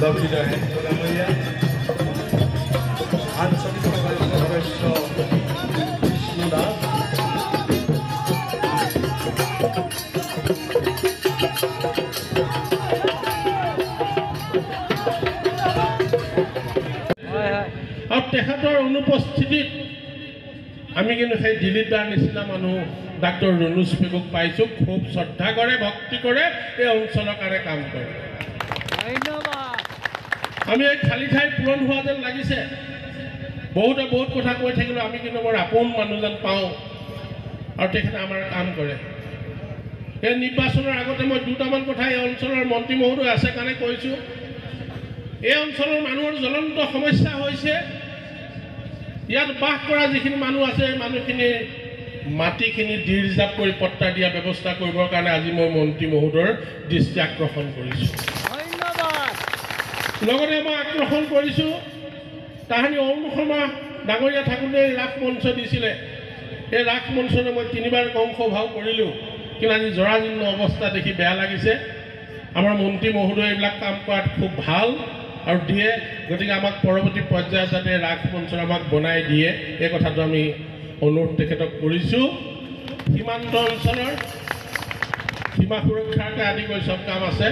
লক্ষীধৰ ডাঙৰীয়া আঞ্চলিক সদস্য কৃষ্ণ দাস আৰু তেখেতৰ অনুপস্থিতিত আমি কিন্তু সেই দিলীপ দাৰ নিচিনা মানুহ ডাক্তৰ ৰণোজ পেগুক পাইছোঁ খুব শ্ৰদ্ধা কৰে ভক্তি কৰে এই অঞ্চলৰ কাৰণে কাম কৰে আমি এই খালী ঠাই পূৰণ হোৱা যেন লাগিছে বহুতে বহুত কথা কৈ থাকিলেও আমি কিন্তু বৰ আপোন মানুহ যেন পাওঁ আৰু তেখেতে আমাৰ কাম কৰে এই নিৰ্বাচনৰ আগতে মই দুটামান কথা এই অঞ্চলৰ মন্ত্ৰী মহোদয় আছে কাৰণে কৈছোঁ এই অঞ্চলৰ মানুহৰ জ্বলন্ত সমস্যা হৈছে ইয়াত বাস কৰা যিখিনি মানুহ আছে মানুহখিনি মাটিখিনি ডিৰিজাৰ্ভ কৰি পট্টা দিয়া ব্যৱস্থা কৰিবৰ কাৰণে আজি মই মন্ত্ৰী মহোদয়ৰ দৃষ্টি আকৰ্ষণ কৰিছোঁ লগতে মই আকৰ্ষণ কৰিছোঁ তাহানি অৰুণ শৰ্মা ডাঙৰীয়া থাকোঁতে ৰাস মঞ্চ দিছিলে এই ৰাস মঞ্চলৈ মই 3বাৰ অংশভাৱ কৰিলোঁ কিন্তু আজি জৰাজীৰ্ণ অৱস্থা দেখি বেয়া লাগিছে আমাৰ মন্ত্ৰী মহোদয় এইবিলাক কাম কৰাত খুব ভাল আৰু দিয়ে গতিকে আমাক পৰৱৰ্তী পৰ্যায়ত যাতে ৰাস মঞ্চ আমাক বনাই দিয়ে এই কথাটো আমি অনুৰোধ তেখেতক কৰিছোঁ সীমান্ত অঞ্চলৰ সীমা সুৰক্ষাকে আদি কৰি চব কাম আছে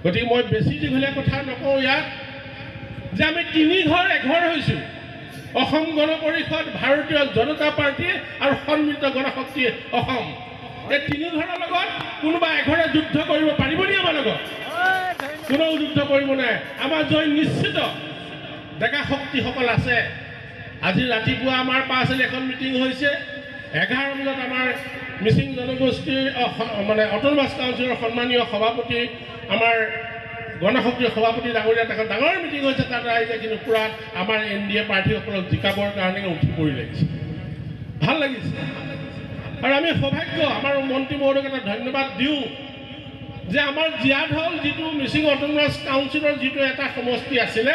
গতিকে মই বেছি দীঘলীয়া কথা নকওঁ ইয়াত যে আমি 3 ঘৰ এঘৰ হৈছোঁ অসম গণ পৰিষদ ভাৰতীয় জনতা পাৰ্টি আৰু সন্মিলিত গণশক্তি অসম এই 3 ঘৰৰ লগত কোনোবা এঘৰে যুদ্ধ কৰিব পাৰিব নি আমাৰ লগত কোনো যুদ্ধ কৰিব নাই আমাৰ জয় নিশ্চিত ডেকা শক্তিসকল আছে আজি ৰাতিপুৱা আমাৰ পাছল এখন মিটিং হৈছে 11 বজাত আমাৰ মিচিং জনগোষ্ঠীৰ মানে অট'নমাছ কাউন্সিলৰ সন্মানীয় সভাপতি আমাৰ গণশক্তিৰ সভাপতি ডাঙৰীয়া তেখেত ডাঙৰ মিটিং হৈছে তাত ৰাইজে কিন্তু পূৰা আমাৰ NDA প্ৰাৰ্থীসকলক জিকাবৰ কাৰণে উঠি পৰি লাগিছে ভাল লাগিছে আৰু আমি সৌভাগ্য আমাৰ মন্ত্ৰী মহোদয়ক এটা ধন্যবাদ দিওঁ যে আমাৰ জিয়াধল যিটো মিচিং অট'নমাছ কাউন্সিলৰ যিটো এটা সমষ্টি আছিলে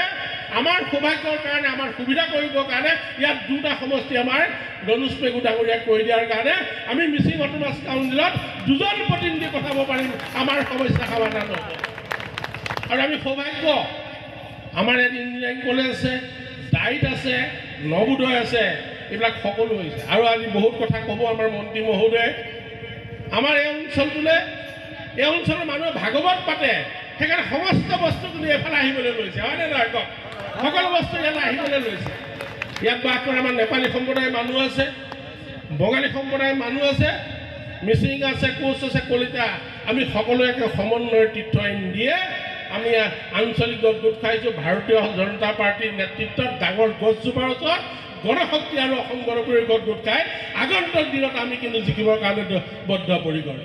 আমাৰ সৌভাগ্যৰ কাৰণে আমাৰ সুবিধা কৰিবৰ কাৰণে ইয়াত দুটা সমষ্টি আমাৰ ৰণোজ পেগু ডাঙৰীয়াক কৰি দিয়াৰ কাৰণে আমি মিচিং অট'নমাছ কাউন্সিলত 2জন প্ৰতিনিধি পঠাব পাৰিম আমাৰ সমস্যা সমাধান হ'ব আৰু আমি সৌভাগ্য আমাৰ ইয়াত ইঞ্জিনিয়াৰিং কলেজ আছে ডাইট আছে নবোদয় আছে এইবিলাক সকলো হৈছে আৰু আজি বহুত কথা ক'ব আমাৰ মন্ত্ৰী মহোদয়ে আমাৰ এই অঞ্চলটোলৈ এই অঞ্চলৰ মানুহে ভাগৱত পাতে সেইকাৰণে সমস্ত বস্তু কিন্তু এফালে আহিবলৈ লৈছে হয়নে নহয় কওক সকলো বস্তু ইয়ালৈ আহিবলৈ লৈছে ইয়াত বাস কৰা আমাৰ নেপালী সম্প্ৰদায়ৰ মানুহ আছে বঙালী সম্প্ৰদায়ৰ মানুহ আছে মিচিং আছে কোচ আছে কলিতা আমি সকলোৱে সমন্বয়ৰ তীৰ্থ দিয়ে আমি আঞ্চলিক গোট খাইছোঁ ভাৰতীয় জনতা পাৰ্টিৰ নেতৃত্বত ডাঙৰ গছজোপাৰ ওচৰত গণশক্তি আৰু অসম গণ পৰিষদ গোট খাই আগন্তুক দিনত আমি কিন্তু জিকিবৰ কাৰণে বদ্ধপৰিকৰ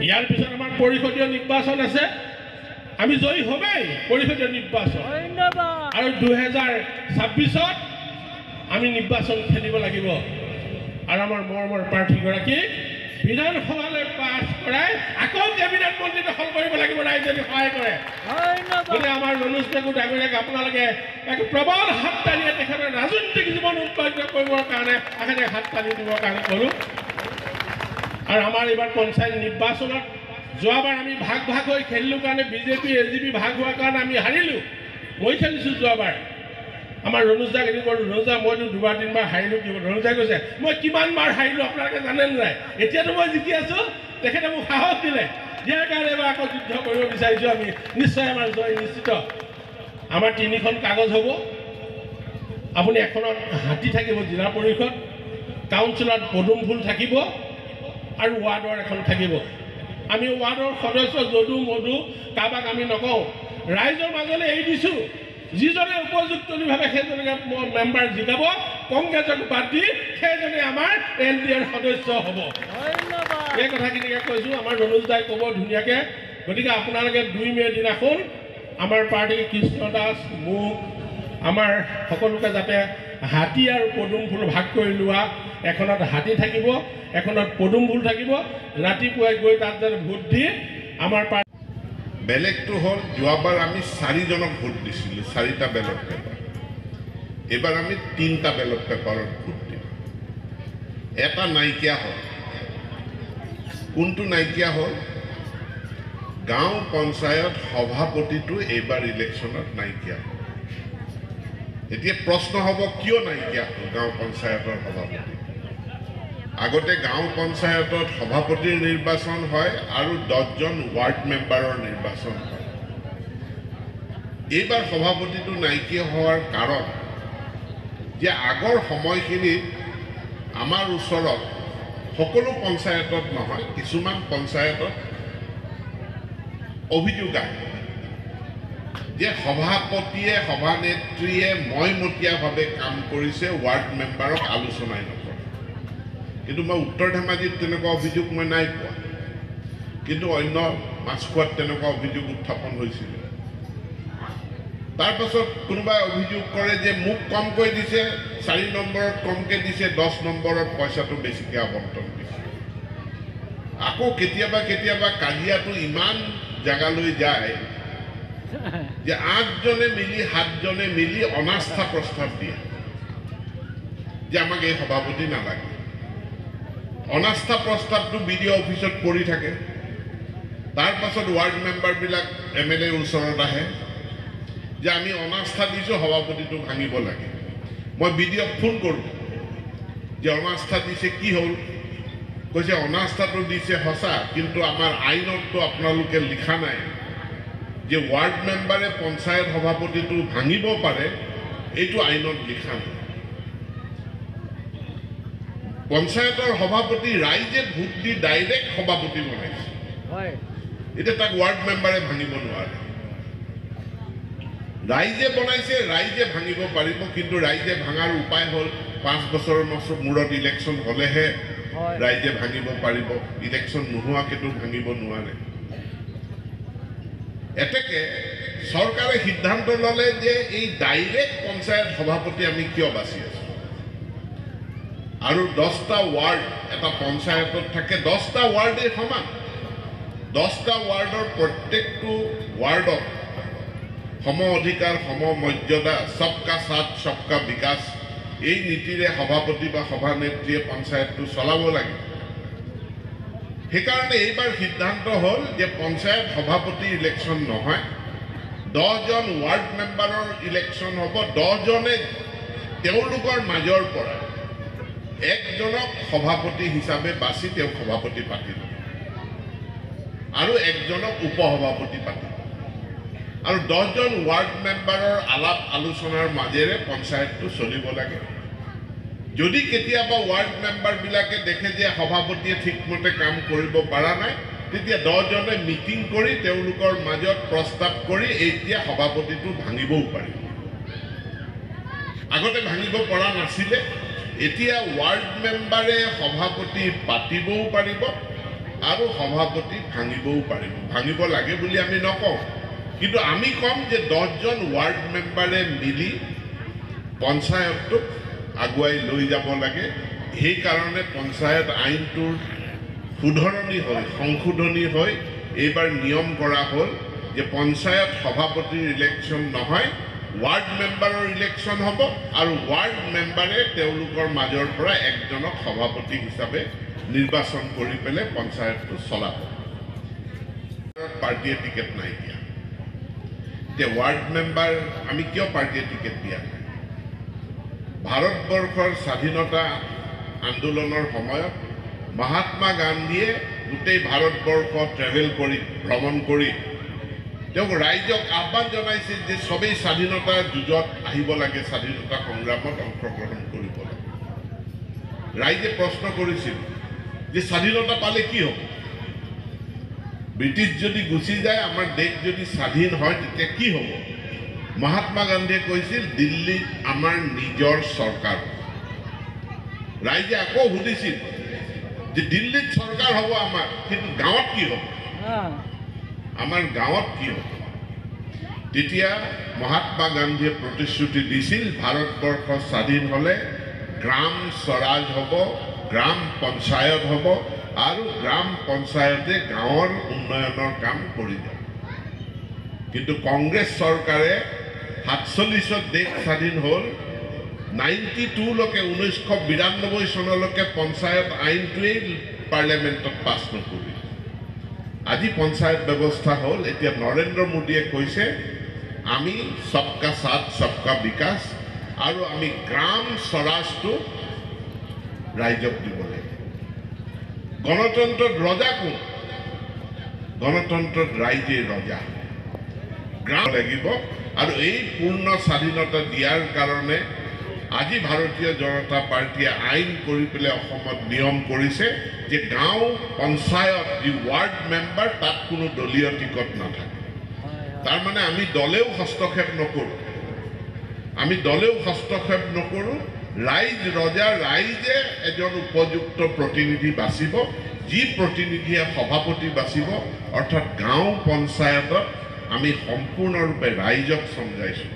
ইয়াৰ পিছত আমাৰ পৰিষদীয় নিৰ্বাচন আছে আমি জয়ী হ'মেই পৰিষদীয় নিৰ্বাচন আৰু 2026ত আমি নিৰ্বাচন খেলিব লাগিব আৰু আমাৰ মৰমৰ প্ৰাৰ্থীগৰাকী বিধানসভালৈ পাছ কৰাই আকৌ কেবিনেট মন্ত্ৰী দখল কৰিব লাগিব ৰাইজে সহায় কৰে গতিকে আমাৰ ৰণোজ পেগু ডাঙৰীয়াক আপোনালোকে এক প্ৰবল হাত তালিয়ে তেখেতৰ ৰাজনৈতিক জীৱন উৎপাদিত কৰিবৰ কাৰণে তেখেতে হাত তালি দিবৰ কাৰণে কৰোঁ আৰু আমাৰ এইবাৰ পঞ্চায়ত নিৰ্বাচনত যোৱাবাৰ আমি ভাগ হৈ খেলিলোঁ কাৰণে বিজেপি AGP ভাগ হোৱাৰ কাৰণে আমি হাৰিলোঁ মই খেলিছোঁ যোৱাবাৰ আমাৰ ৰণোজ দাক এদিন ক'লোঁ ৰণোজ দা মইতো 2-3বাৰ হাৰিলোঁ কি ৰণোজ দাই কৈছে মই কিমান বাৰ হাৰিলোঁ আপোনালোকে জানে নাই এতিয়াতো মই জিকি আছোঁ তেখেতে মোক সাহস দিলে ইয়াৰ কাৰণে এবাৰ আকৌ যুদ্ধ কৰিব বিচাৰিছোঁ আমি নিশ্চয় আমাৰ জয় নিশ্চিত আমাৰ 3খন কাগজ হ'ব আপুনি এখনত হাতী থাকিব জিলা পৰিষদ কাউন্সিলত পদুম ফুল থাকিব আৰু ৱাৰ্ডৰ এখন থাকিব আমি ৱাৰ্ডৰ সদস্য যদু মধু কাৰোবাক আমি নকওঁ ৰাইজৰ মাজলৈ এৰি দিছোঁ যিজনে উপযুক্তভাৱে সেইজনকে মেম্বাৰ জিকাব কংগ্ৰেছক বাদ দি সেইজনে আমাৰ NDAৰ সদস্য হ'ব এই কথাখিনিকে কৈছোঁ আমাৰ ৰণোজ দাই ক'ব ধুনীয়াকৈ গতিকে আপোনালোকে 2 মে' দিনাখন আমাৰ পাৰ্টী কৃষ্ণ দাস মোক আমাৰ সকলোকে যাতে হাতী আৰু পদুম ফুল ভাগ কৰি লোৱা এখনত হাতী থাকিব এখনত পদুম ফুল থাকিব ৰাতিপুৱাই গৈ তাত যাতে ভোট দি আমাৰ বেলেগটো হ'ল যোৱাবাৰ আমি 4জনক ভোট দিছিলোঁ 4টা বেলট পেপাৰ এইবাৰ আমি 3টা বেলট পেপাৰত ভোট দিম এটা নাইকিয়া হ'ল কোনটো নাইকিয়া হ'ল গাঁও পঞ্চায়ত সভাপতিটো এইবাৰ ইলেকশ্যনত নাইকিয়া হ'ল। এতিয়া প্ৰশ্ন হ'ব কিয় নাইকিয়া হ'ল গাঁও পঞ্চায়তৰ সভাপতি? আগতে গাঁও পঞ্চায়তত সভাপতিৰ নিৰ্বাচন হয় আৰু 10জন ৱাৰ্ড মেম্বাৰৰ নিৰ্বাচন হয়। এইবাৰ সভাপতিটো নাইকিয়া হোৱাৰ কাৰণ যে আগৰ সময়খিনিত আমাৰ ওচৰত সকলো পঞ্চায়তত নহয়, কিছুমান পঞ্চায়তত অভিযোগ আহে যে সভাপতিয়ে সভানেত্ৰীয়ে মইমতীয়াভাৱে কাম কৰিছে, ৱাৰ্ড মেম্বাৰক আলোচনাই নকৰে। কিন্তু মই উত্তৰ ধেমাজিত তেনেকুৱা অভিযোগ মই নাই পোৱা, কিন্তু অন্য মাছখোৱাত তেনেকুৱা অভিযোগ উত্থাপন হৈছিল। তাৰপাছত কোনোবাই অভিযোগ কৰে যে মোক কমকৈ দিছে, 4 নম্বৰত কমকৈ দিছে, 10 নম্বৰত পইচাটো বেছিকৈ আবণ্টন দিছে। আকৌ কেতিয়াবা কেতিয়াবা কাজিয়াটো ইমান জেগালৈ যায় যে 8জনে মিলি 7জনে মিলি অনাস্থা প্ৰস্তাৱ দিয়ে যে আমাক এই সভাপতি নালাগে। অনাস্থা প্ৰস্তাৱটো BDO অফিচত পৰি থাকে। তাৰপাছত ৱাৰ্ড মেম্বাৰবিলাক MLA ওচৰত আহে যে আমি অনাস্থা দিছোঁ, সভাপতিটো ভাঙিব লাগে। মই BDOক ফোন কৰোঁ যে অনাস্থা দিছে, কি হ'ল? কৈছে অনাস্থাটো দিছে সঁচা, কিন্তু আমাৰ আইনততো আপোনালোকে লিখা নাই যে ৱাৰ্ড মেম্বাৰে পঞ্চায়ত সভাপতিটো ভাঙিব পাৰে, এইটো আইনত লিখা নাই। পঞ্চায়তৰ সভাপতি ৰাইজে ভোট দি ডাইৰেক্ট সভাপতি বনাইছে, এতিয়া তাক ৱাৰ্ড মেম্বাৰে ভাঙিব নোৱাৰে। ৰাইজে বনাইছে, ৰাইজে ভাঙিব পাৰিব, কিন্তু ৰাইজে ভাঙাৰ উপায় হ'ল 5 বছৰৰ মূৰত ইলেকশ্যন হ'লেহে ৰাইজে ভাঙিব পাৰিব, ইলেকশ্যন নোহোৱাকেতো ভাঙিব নোৱাৰে। এতেকে চৰকাৰে সিদ্ধান্ত ল'লে যে এই ডাইৰেক্ট পঞ্চায়ত সভাপতি আমি কিয় বাছি আছোঁ? আৰু 10টা ৱাৰ্ড এটা পঞ্চায়তত থাকে, 10টা ৱাৰ্ডেই সমান। 10টা ৱাৰ্ডৰ প্ৰত্যেকটো ৱাৰ্ডত সম অধিকাৰ, সম মৰ্যাদা, সবকা সাথ সবকা বিকাশ, এই নীতিৰে সভাপতি বা সভানেত্ৰীয়ে পঞ্চায়তটো চলাব লাগে। সেইকাৰণে এইবাৰ সিদ্ধান্ত হ'ল যে পঞ্চায়ত সভাপতি ইলেকশ্যন নহয়, 10জন ৱাৰ্ড মেম্বাৰৰ ইলেকশ্যন হ'ব। 10জনে তেওঁলোকৰ মাজৰ পৰা একজনক সভাপতি হিচাপে বাছি তেওঁ সভাপতি পাতিব আৰু একজনক উপসভাপতি পাতিব। আৰু 10জন ৱাৰ্ড মেম্বাৰৰ আলাপ আলোচনাৰ মাজেৰে পঞ্চায়তটো চলিব লাগে। যদি কেতিয়াবা ৱাৰ্ড মেম্বাৰবিলাকে দেখে যে সভাপতিয়ে ঠিকমতে কাম কৰিব পৰা নাই, তেতিয়া 10জনে মিটিং কৰি তেওঁলোকৰ মাজত প্ৰস্তাৱ কৰি এতিয়া সভাপতিটো ভাঙিবও পাৰিব। আগতে ভাঙিব পৰা নাছিলে, এতিয়া ৱাৰ্ড মেম্বাৰে সভাপতি পাতিবও পাৰিব আৰু সভাপতি ভাঙিবও পাৰিব। ভাঙিব লাগে বুলি আমি নকওঁ, কিন্তু আমি কম যে 10জন ৱাৰ্ড মেম্বাৰে মিলি পঞ্চায়তটোক আগুৱাই লৈ যাব লাগে। সেইকাৰণে পঞ্চায়ত আইনটোৰ শুধৰণি হৈ সংশোধনী হৈ এইবাৰ নিয়ম কৰা হ'ল যে পঞ্চায়ত সভাপতিৰ ইলেকশ্যন নহয়, ৱাৰ্ড মেম্বাৰৰ ইলেকশ্যন হ'ব আৰু ৱাৰ্ড মেম্বাৰে তেওঁলোকৰ মাজৰ পৰা একজনক সভাপতি হিচাপে নিৰ্বাচন কৰি পেলাই পঞ্চায়তটো চলাব। পাৰ্টীয়ে টিকেট নাইকিয়া, এতিয়া ৱাৰ্ড মেম্বাৰ আমি কিয় পাৰ্টীয়ে টিকেট দিয়া নাই? ভাৰতবৰ্ষৰ স্বাধীনতা আন্দোলনৰ সময়ত মহাত্মা গান্ধীয়ে গোটেই ভাৰতবৰ্ষ ট্ৰেভেল কৰি ভ্ৰমণ কৰি তেওঁক ৰাইজক আহ্বান জনাইছিল যে সবেই স্বাধীনতাৰ যুঁজত আহিব লাগে, স্বাধীনতা সংগ্ৰামত অংশগ্ৰহণ কৰিব লাগে। ৰাইজে প্ৰশ্ন কৰিছিল যে স্বাধীনতা পালে কি হ'ব? ব্ৰিটিছ যদি গুচি যায়, আমাৰ দেশ যদি স্বাধীন হয়, তেতিয়া কি হ'ব? মহাত্মা গান্ধীয়ে কৈছিল দিল্লীত আমাৰ নিজৰ চৰকাৰ। ৰাইজে আকৌ সুধিছিল যে দিল্লীত চৰকাৰ হ'ব আমাৰ, কিন্তু গাঁৱত কি হ'ব? আমাৰ গাঁৱত কি হ'ব? তেতিয়া মহাত্মা গান্ধীয়ে প্ৰতিশ্ৰুতি দিছিল ভাৰতবৰ্ষ স্বাধীন হ'লে গ্ৰাম স্বৰাজ হ'ব, গ্ৰাম পঞ্চায়ত হ'ব আৰু গ্ৰাম পঞ্চায়তে গাঁৱৰ উন্নয়নৰ কাম কৰি যাব। কিন্তু কংগ্ৰেছ চৰকাৰে 47ত দেশ স্বাধীন হ'ল, 92লৈকে 1992 চনলৈকে পঞ্চায়ত আইনটোৱেই পাৰ্লিয়ামেণ্টত পাছ নকৰিল। আজি পঞ্চায়ত ব্যৱস্থা হ'ল এতিয়া নৰেন্দ্ৰ মোদীয়ে কৈছে আমি সবকা সাথ সবকা বিকাশ আৰু আমি গ্ৰাম স্বৰাজটো ৰাইজক দিব লাগে গণতন্ত্ৰত ৰজা কোন গণতন্ত্ৰত ৰাইজে ৰজা গ্ৰাম লাগিব আৰু এই পূৰ্ণ স্বাধীনতা দিয়াৰ কাৰণে আজি ভাৰতীয় জনতা পাৰ্টিয়ে আইন কৰি পেলাই অসমত নিয়ম কৰিছে যে গাঁও পঞ্চায়ত যি ৱাৰ্ড মেম্বাৰ তাত কোনো দলীয় টিকট নাথাকে তাৰ মানে আমি দলেও হস্তক্ষেপ নকৰোঁ ৰাইজ ৰজা ৰাইজে এজন উপযুক্ত প্ৰতিনিধি বাছিব যি প্ৰতিনিধিয়ে সভাপতি বাছিব অৰ্থাৎ গাঁও পঞ্চায়তত আমি সম্পূৰ্ণৰূপে ৰাইজক সমজাইছোঁ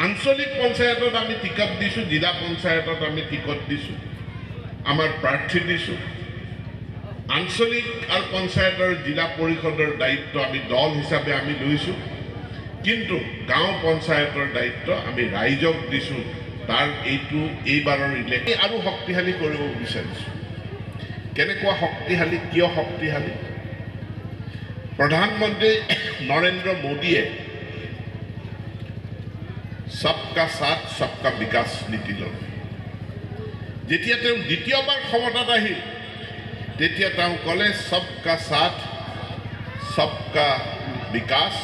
আঞ্চলিক পঞ্চায়তত আমি টিকট দিছোঁ জিলা পঞ্চায়তত আমি টিকট দিছোঁ আমাৰ প্ৰাৰ্থী দিছোঁ আঞ্চলিক আৰু পঞ্চায়তৰ জিলা পৰিষদৰ দায়িত্ব আমি দল হিচাপে আমি লৈছোঁ কিন্তু গাঁও পঞ্চায়তৰ দায়িত্ব আমি ৰাইজক দিছোঁ তাৰ এইবাৰৰ ইলেকশ্যন আৰু শক্তিশালী কৰিব বিচাৰিছোঁ কেনেকুৱা শক্তিশালী কিয় শক্তিশালী প্ৰধানমন্ত্ৰী নৰেন্দ্ৰ মোদীয়ে সবকা সাথ সবকা বিকাশ নীতি ল'লে যেতিয়া তেওঁ দ্বিতীয়বাৰ ক্ষমতাত আহিল তেতিয়া তেওঁ ক'লে সবকা সাথ সবকা বিকাশ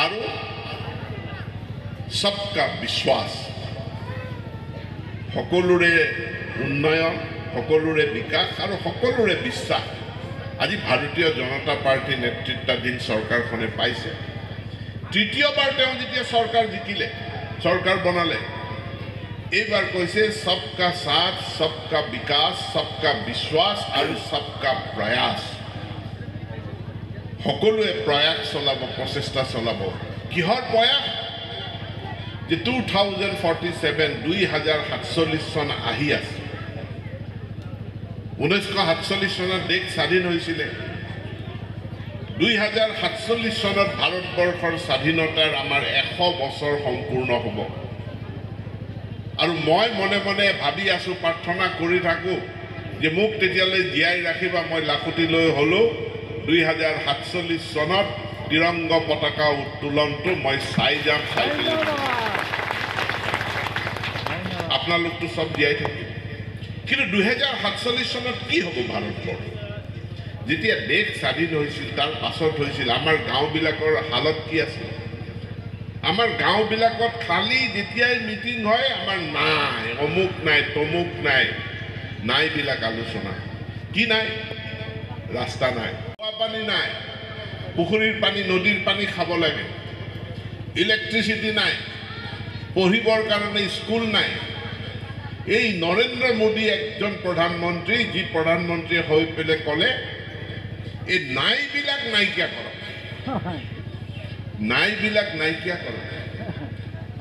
আৰু সবকা বিশ্বাস সকলোৰে উন্নয়ন সকলোৰে বিকাশ আৰু সকলোৰে বিশ্বাস আজি ভাৰতীয় জনতা পাৰ্টীৰ নেতৃত্বাধীন চৰকাৰখনে পাইছে তৃতীয়বাৰ তেওঁ যেতিয়া চৰকাৰ জিকিলে চৰকাৰ বনালে এইবাৰ কৈছে সবকা সাথ সবকা বিকাশ সবকা বিশ্বাস আৰু সবকা প্ৰয়াস সকলোৱে প্ৰয়াস চলাব প্ৰচেষ্টা চলাব কিহৰ প্ৰয়াস যে 2047 চন আহি আছে 1947 চনত দেশ স্বাধীন হৈছিলে 2047 চনত ভাৰতবৰ্ষৰ স্বাধীনতাৰ আমাৰ 100 বছৰ সম্পূৰ্ণ হ'ব আৰু মই মনে মনে ভাবি আছো প্ৰাৰ্থনা কৰি থাকোঁ যে মোক তেতিয়ালৈ জীয়াই ৰাখিবা মই লাখুটি লৈ হ'লেও 2047 চনত তিৰংগ পতাকা উত্তোলনটো মই চাই যাম চাই পেলাই আপোনালোকতো সব জীয়াই থাকিব কিন্তু 2047 চনত কি হ'ব ভাৰতবৰ্ষ যেতিয়া দেশ স্বাধীন হৈছিল তাৰ পাছত হৈছিল আমাৰ গাঁওবিলাকৰ হালত কি আছিল আমাৰ গাঁওবিলাকত খালি যেতিয়াই মিটিং হয় আমাৰ নাই অমুক নাই তমুক নাই নাইবিলাক আলোচনা কি নাই ৰাস্তা নাই খোৱা পানী নাই পুখুৰীৰ পানী নদীৰ পানী খাব লাগে ইলেক্ট্ৰিচিটি নাই পঢ়িবৰ কাৰণে স্কুল নাই এই নৰেন্দ্ৰ মোদী একজন প্ৰধানমন্ত্ৰী যি প্ৰধানমন্ত্ৰী হৈ পেলাই ক'লে এই নাইবিলাক নাইকিয়া কৰক নাইবিলাক নাইকিয়া কৰক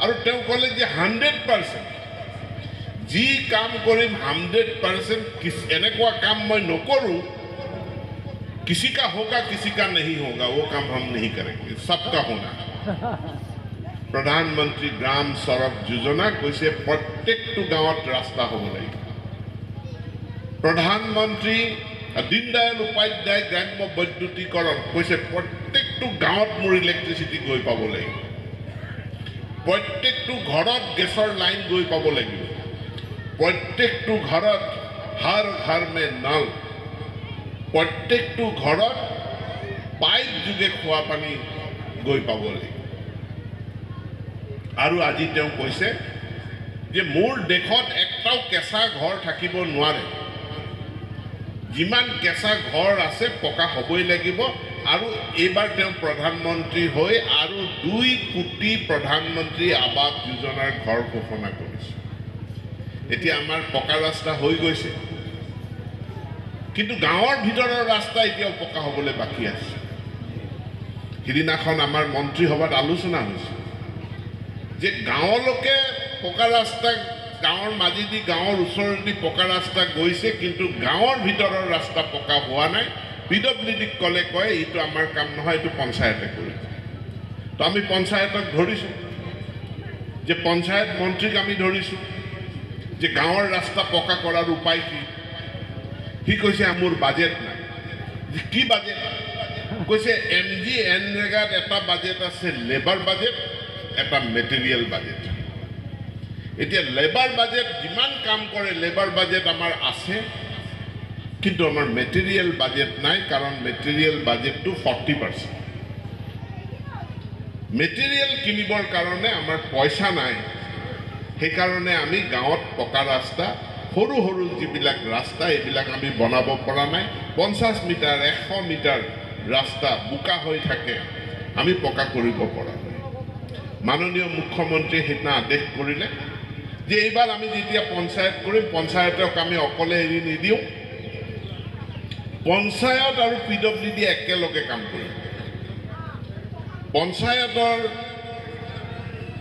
আৰু তেওঁ ক'লে যে 100% যি কাম কৰিম 100% এনেকুৱা কাম মই নকৰোঁ किसी का होगा किसी का नहीं होगा वो काम हम नहीं करेंगे सबका होना प्रधानमंत्री ग्राम सड़क योजना कैसे प्रत्येकटो गाँवत रास्ता हो लगे प्रधानमंत्री दीनदयाल उपाध्याय ग्राम्य वैद्युतिकरण कैसे प्रत्येकटो गाँवत मोर इलेक्ट्रिसिटी गई पाब लगे प्रत्येकटो घरत गैसर लाइन गई पाब लगे प्रत्येकटो घरत हर घर में नल प्रत्येकटो घरत पाइप जोगे खोआ पानी गई पाब लगे और आज कैसे मोर देशत एकटाओ केঁচা घर থাকিব নোৱাৰে जिमान केঁচা घर আছে पका হবই লাগিব আৰু এইবাৰ प्रधानमंत्री হৈ আৰু 2 কোটি प्रधानमंत्री आवास योजनार घर घोषणा কৰিছে এতিয়া আমাৰ पका रास्ता হৈ গৈছে কিন্তু গাঁৱৰ ভিতৰৰ ৰাস্তা এতিয়াও পকা হ'বলৈ বাকি আছে সিদিনাখন আমাৰ মন্ত্ৰী সভাত আলোচনা হৈছে যে গাঁৱলৈকে পকা ৰাস্তা গাঁৱৰ মাজেদি গাঁৱৰ ওচৰেদি পকা ৰাস্তা গৈছে কিন্তু গাঁৱৰ ভিতৰৰ ৰাস্তা পকা হোৱা নাই পিডব্লিউডি কলে কয় এইটো আমাৰ কাম নহয় এইটো পঞ্চায়তে কৰিব তো আমি পঞ্চায়তক ধৰিছোঁ যে পঞ্চায়ত মন্ত্ৰীক আমি ধৰিছোঁ যে গাঁৱৰ ৰাস্তা পকা কৰাৰ উপায় কি সি কৈছে মোৰ বাজেট নাই কি বাজেট কৈছে MGNREGAত এটা বাজেট আছে লেবাৰ বাজেট এটা মেটেৰিয়েল বাজেট এতিয়া লেবাৰ বাজেট যিমান কাম কৰে লেবাৰ বাজেট আমাৰ আছে কিন্তু আমাৰ মেটেৰিয়েল বাজেট নাই কাৰণ মেটেৰিয়েল বাজেটটো 40% মেটেৰিয়েল কিনিবৰ কাৰণে আমাৰ পইচা নাই সেইকাৰণে আমি গাঁৱত পকা ৰাস্তা সৰু সৰু যিবিলাক ৰাস্তা এইবিলাক আমি বনাব পৰা নাই 50 মিটাৰ 100 মিটাৰ ৰাস্তা বোকা হৈ থাকে আমি পকা কৰিব পৰা নাই মাননীয় মুখ্যমন্ত্ৰী সেইদিনা আদেশ কৰিলে যে এইবাৰ আমি যেতিয়া পঞ্চায়ত কৰিম পঞ্চায়তক আমি অকলে এৰি নিদিওঁ পঞ্চায়ত আৰু PWD একেলগে কাম কৰিম পঞ্চায়তৰ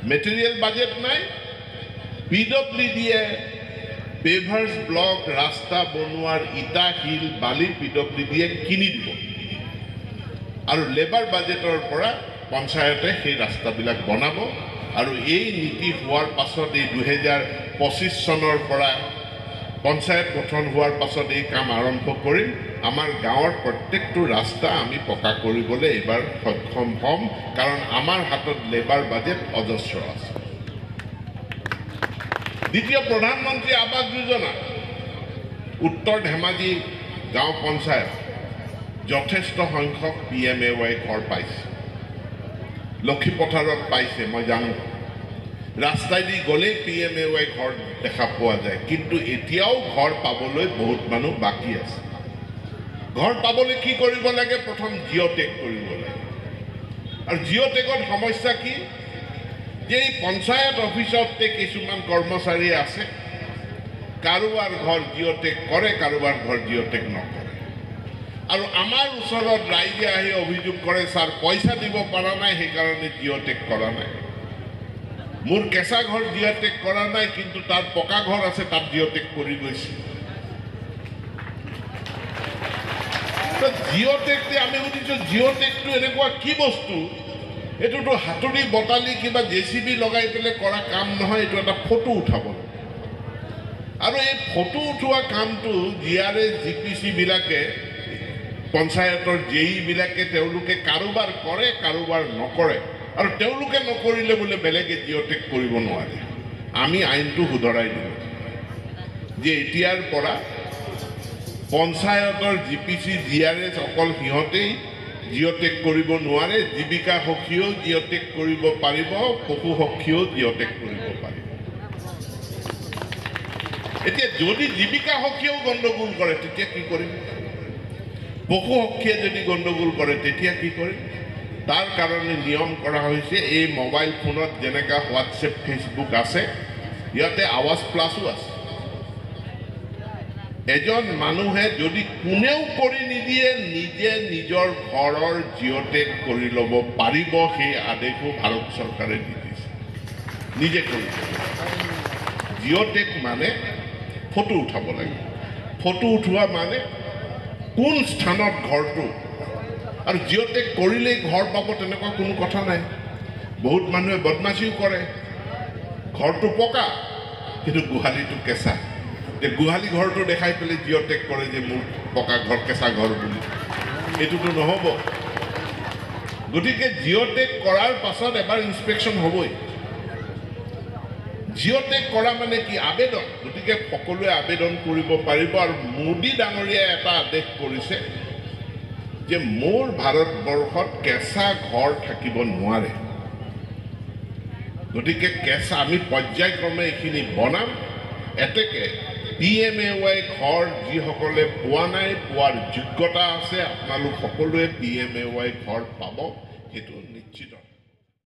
মেটেৰিয়েল বাজেট নাই PWDয়ে পেভাৰ্ছ ব্লক ৰাস্তা বনোৱাৰ ইটা শিল বালি PWDয়ে কিনি দিব আৰু লেবাৰ বাজেটৰ পৰা পঞ্চায়তে সেই ৰাস্তাবিলাক বনাব আৰু এই নীতি হোৱাৰ পাছত এই 2025 চনৰ পৰা পঞ্চায়ত গঠন হোৱাৰ পাছত এই কাম আৰম্ভ কৰিম আমাৰ গাঁৱৰ প্ৰত্যেকটো ৰাস্তা আমি পকা কৰিবলৈ এবাৰ সক্ষম হ'ম কাৰণ আমাৰ হাতত লেবাৰ বাজেট অজস্ৰ আছে দ্বিতীয় প্ৰধানমন্ত্ৰী আৱাস যোজনা উত্তৰ ধেমাজি গাঁও পঞ্চায়ত যথেষ্ট সংখ্যক PMAY ঘৰ পাইছে লক্ষীপথাৰত পাইছে মই জানো ৰাস্তাইদি গ'লেই PMAY ঘৰ দেখা পোৱা যায় কিন্তু এতিয়াও ঘৰ পাবলৈ বহুত মানুহ বাকী আছে ঘৰ পাবলৈ কি কৰিব লাগে প্ৰথম জিঅ'টেক কৰিব লাগে আৰু জিঅ'টেকত সমস্যা কি যে এই পঞ্চায়ত অফিচতে কিছুমান কৰ্মচাৰী আছে কাৰোবাৰ ঘৰ জিঅ'টেক কৰে কাৰোবাৰ ঘৰ জিঅ'টেক নকৰে আৰু আমাৰ ওচৰত ৰাইজে আহি অভিযোগ কৰে ছাৰ পইচা দিব পৰা নাই সেইকাৰণে জিঅ'টেক কৰা নাই মোৰ কেঁচা ঘৰ জিঅ'টেক কৰা নাই কিন্তু তাৰ পকা ঘৰ আছে তাত জিঅ'টেক কৰি গৈছে জিঅ'টেকতে আমি সুধিছোঁ জিঅ'টেকটো এনেকুৱা কি বস্তু এইটোতো হাতুৰি বটালি কিবা JCB লগাই পেলাই কৰা কাম নহয় এইটো এটা ফটো উঠাব আৰু এই ফটো উঠোৱা কামটো GRS GPC বিলাকে পঞ্চায়তৰ JE বিলাকে তেওঁলোকে কাৰোবাৰ কৰে কাৰোবাৰ নকৰে আৰু তেওঁলোকে নকৰিলে বোলে বেলেগে জিঅ'টেক কৰিব নোৱাৰে আমি আইনটো শুধৰাই দিওঁ যে এতিয়াৰ পৰা পঞ্চায়তৰ GPC GRS অকল সিহঁতেই জিঅ'টেক কৰিব নোৱাৰে জীৱিকা সখীও জিঅ'টেক কৰিব পাৰিব পশু সখীও জিঅ'টেক কৰিব পাৰিব এতিয়া যদি জীৱিকা সখীও গণ্ডগোল কৰে তেতিয়া কি কৰিম পশু সখীয়ে যদি গণ্ডগোল কৰে তেতিয়া কি কৰিম তাৰ কাৰণে নিয়ম কৰা হৈছে এই মোবাইল ফোনত যেনেকা হোৱাটছএপ ফেচবুক আছে ইয়াতে আৱাজ প্লাছো আছে এজন মানুহে যদি কোনেও কৰি নিদিয়ে নিজে নিজৰ ঘৰৰ জিঅ'টেক কৰি ল'ব পাৰিব সেই আদেশো ভাৰত চৰকাৰে দি দিছে নিজে কৰি জিঅ'টেক মানে ফটো উঠাব লাগে ফটো উঠোৱা মানে কোন স্থানত ঘৰটো আৰু জিঅ'টেক কৰিলেই ঘৰ পাব তেনেকুৱা কোনো কথা নাই বহুত মানুহে বদমাছিও কৰে ঘৰটো পকা কিন্তু গোহালিটো কেঁচা গোহালি ঘৰটো দেখাই পেলাই জিঅ'টেক কৰে যে মোৰ পকা ঘৰ কেঁচা ঘৰ বুলি এইটোতো নহ'ব গতিকে জিঅ'টেক কৰাৰ পাছত এবাৰ ইনস্পেকশ্যন হ'বই জিঅ'টেক কৰা মানে কি আবেদন গতিকে সকলোৱে আবেদন কৰিব পাৰিব আৰু মোদী ডাঙৰীয়াই এটা আদেশ কৰিছে যে মোৰ ভাৰতবৰ্ষত কেঁচা ঘৰ থাকিব নোৱাৰে গতিকে কেঁচা আমি পৰ্যায়ক্ৰমে এইখিনি বনাম এতেকে PMAY ঘৰ যিসকলে পোৱা নাই পোৱাৰ যোগ্যতা আছে আপোনালোক সকলোৱে PMAY ঘৰ পাব সেইটো নিশ্চিত